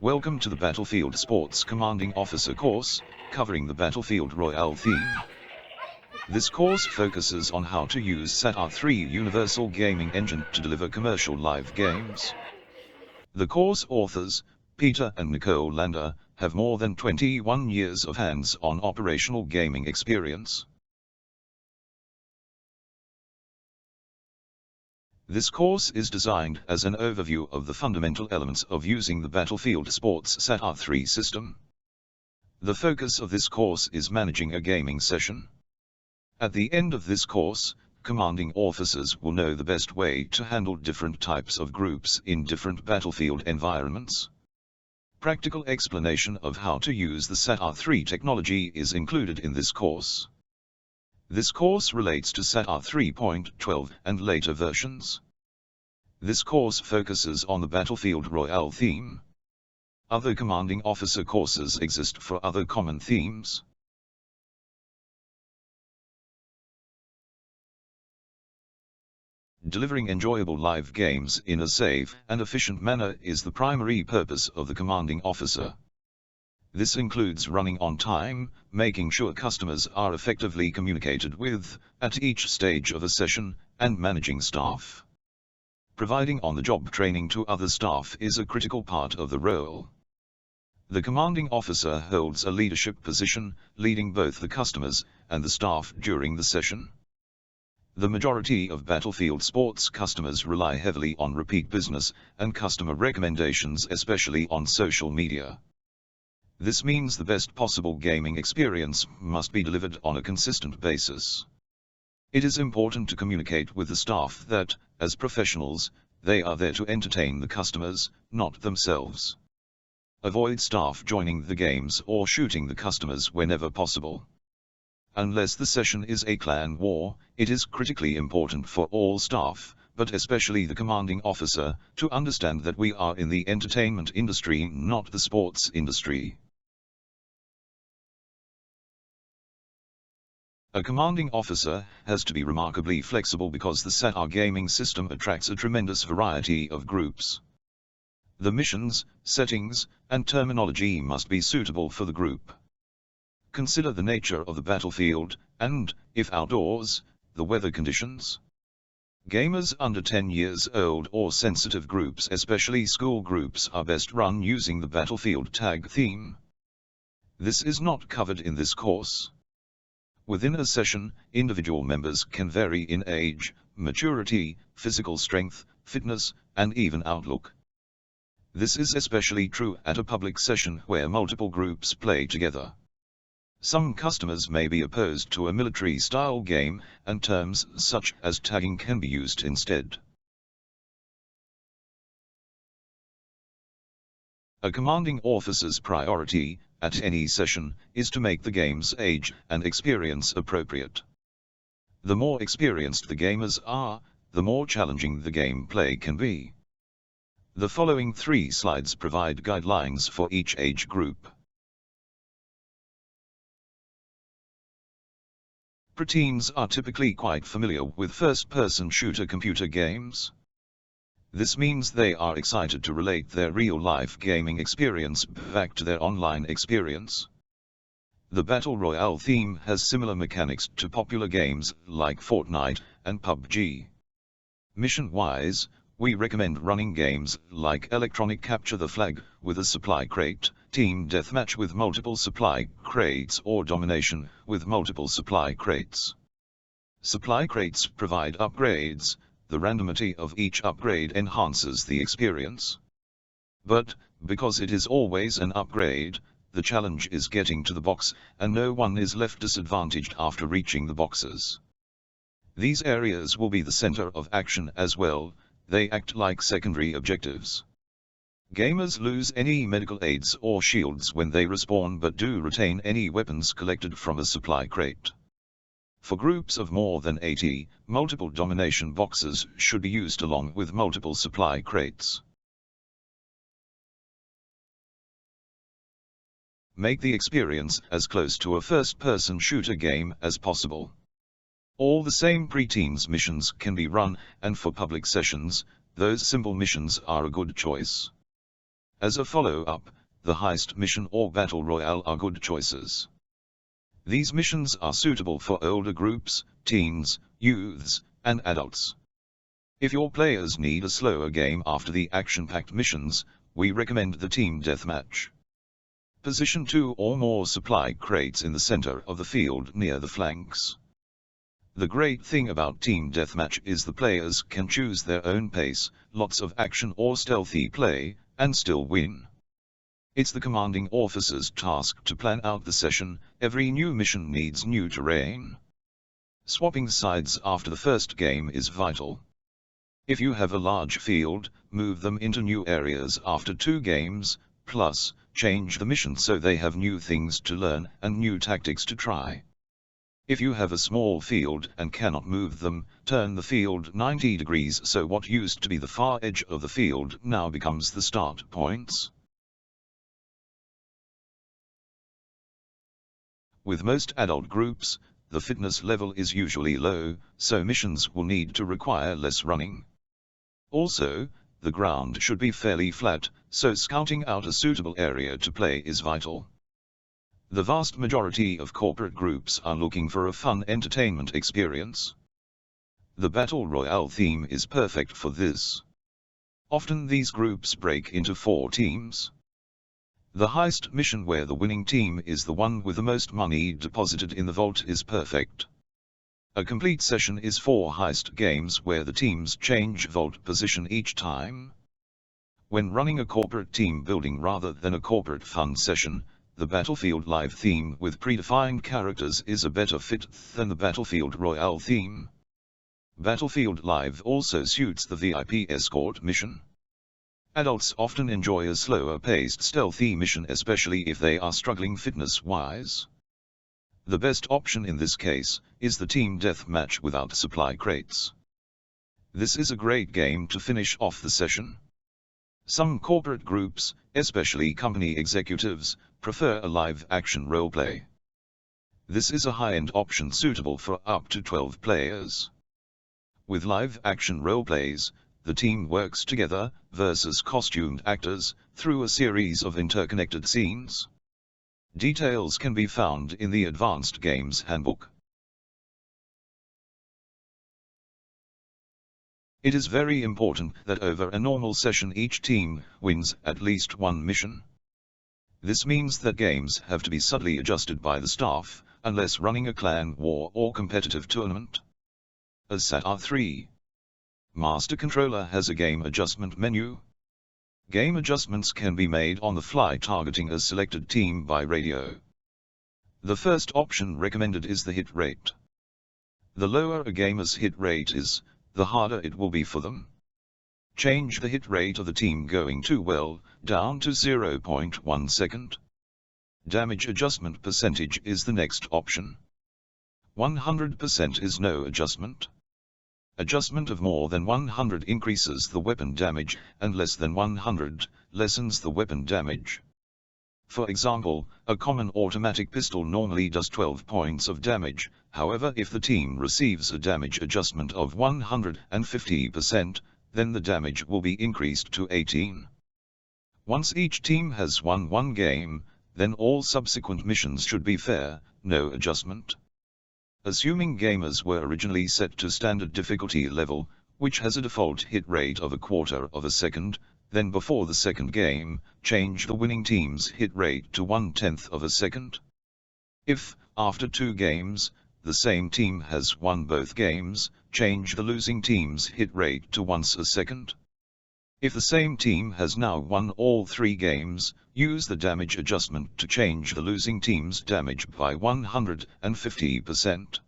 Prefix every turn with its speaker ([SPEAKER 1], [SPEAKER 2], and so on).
[SPEAKER 1] Welcome to the Battlefield Sports Commanding Officer course, covering the Battlefield Royale theme. This course focuses on how to use SATR3 Universal Gaming Engine to deliver commercial live games. The course authors, Peter and Nicole Lander, have more than 21 years of hands-on operational gaming experience. This course is designed as an overview of the fundamental elements of using the Battlefield Sports SATR3 system. The focus of this course is managing a gaming session. At the end of this course, commanding officers will know the best way to handle different types of groups in different battlefield environments. Practical explanation of how to use the SATR3 technology is included in this course. This course relates to SATR3.12 and later versions. This course focuses on the Battlefield Royale theme. Other commanding officer courses exist for other common themes. Delivering enjoyable live games in a safe and efficient manner is the primary purpose of the commanding officer. This includes running on time, making sure customers are effectively communicated with at each stage of a session, and managing staff. Providing on-the-job training to other staff is a critical part of the role. The commanding officer holds a leadership position, leading both the customers and the staff during the session. The majority of Battlefield Sports customers rely heavily on repeat business and customer recommendations, especially on social media. This means the best possible gaming experience must be delivered on a consistent basis. It is important to communicate with the staff that, as professionals, they are there to entertain the customers, not themselves. Avoid staff joining the games or shooting the customers whenever possible. Unless the session is a clan war, it is critically important for all staff, but especially the commanding officer, to understand that we are in the entertainment industry, not the sports industry. A commanding officer has to be remarkably flexible because the SATR gaming system attracts a tremendous variety of groups. The missions, settings, and terminology must be suitable for the group. Consider the nature of the battlefield, and, if outdoors, the weather conditions. Gamers under 10 years old or sensitive groups, especially school groups, are best run using the battlefield tag theme. This is not covered in this course. Within a session, individual members can vary in age, maturity, physical strength, fitness, and even outlook. This is especially true at a public session where multiple groups play together. Some customers may be opposed to a military-style game, and terms such as tagging can be used instead. A commanding officer's priority, at any session, is to make the game's age and experience appropriate. The more experienced the gamers are, the more challenging the gameplay can be. The following 3 slides provide guidelines for each age group. Preteens are typically quite familiar with first-person shooter computer games. This means they are excited to relate their real-life gaming experience back to their online experience. The Battle Royale theme has similar mechanics to popular games like Fortnite and PUBG. Mission-wise, we recommend running games like Electronic Capture the Flag with a supply crate, Team Deathmatch with multiple supply crates, or Domination with multiple supply crates. Supply crates provide upgrades. The randomity of each upgrade enhances the experience. But, because it is always an upgrade, the challenge is getting to the box, and no one is left disadvantaged after reaching the boxes. These areas will be the center of action as well. They act like secondary objectives. Gamers lose any medical aids or shields when they respawn, but do retain any weapons collected from a supply crate. For groups of more than 80, multiple domination boxes should be used along with multiple supply crates. Make the experience as close to a first-person shooter game as possible. All the same preteens missions can be run, and for public sessions, those simple missions are a good choice. As a follow-up, the heist mission or battle royale are good choices. These missions are suitable for older groups, teens, youths, and adults. If your players need a slower game after the action-packed missions, we recommend the team deathmatch. Position 2 or more supply crates in the center of the field near the flanks. The great thing about team deathmatch is the players can choose their own pace, lots of action or stealthy play, and still win. It's the commanding officer's task to plan out the session. Every new mission needs new terrain. Swapping sides after the first game is vital. If you have a large field, move them into new areas after 2 games, plus, change the mission so they have new things to learn and new tactics to try. If you have a small field and cannot move them, turn the field 90 degrees so what used to be the far edge of the field now becomes the start points. With most adult groups, the fitness level is usually low, so missions will need to require less running. Also, the ground should be fairly flat, so scouting out a suitable area to play is vital. The vast majority of corporate groups are looking for a fun entertainment experience. The Battle Royale theme is perfect for this. Often these groups break into 4 teams. The heist mission where the winning team is the one with the most money deposited in the vault is perfect. A complete session is 4 heist games where the teams change vault position each time. When running a corporate team building rather than a corporate fun session, the Battlefield Live theme with predefined characters is a better fit than the Battlefield Royale theme. Battlefield Live also suits the VIP escort mission. Adults often enjoy a slower-paced stealthy mission, especially if they are struggling fitness-wise. The best option in this case is the team deathmatch without supply crates. This is a great game to finish off the session. Some corporate groups, especially company executives, prefer a live-action roleplay. This is a high-end option suitable for up to 12 players. With live-action roleplays, the team works together, versus costumed actors, through a series of interconnected scenes. Details can be found in the Advanced Games Handbook. It is very important that over a normal session each team wins at least 1 mission. This means that games have to be subtly adjusted by the staff, unless running a clan war or competitive tournament. A SATR3 Master Controller has a game adjustment menu. Game adjustments can be made on the fly targeting a selected team by radio. The first option recommended is the hit rate. The lower a gamer's hit rate is, the harder it will be for them. Change the hit rate of the team going too well, down to 0.1 second. Damage adjustment percentage is the next option. 100% is no adjustment. Adjustment of more than 100 increases the weapon damage, and less than 100 lessens the weapon damage. For example, a common automatic pistol normally does 12 points of damage, however if the team receives a damage adjustment of 150%, then the damage will be increased to 18. Once each team has won 1 game, then all subsequent missions should be fair, no adjustment. Assuming gamers were originally set to standard difficulty level, which has a default hit rate of 1/4 of a second, then before the second game, change the winning team's hit rate to 1/10 of a second. If, after 2 games, the same team has won both games, change the losing team's hit rate to once a second. If the same team has now won all 3 games, use the damage adjustment to change the losing team's damage by 150%.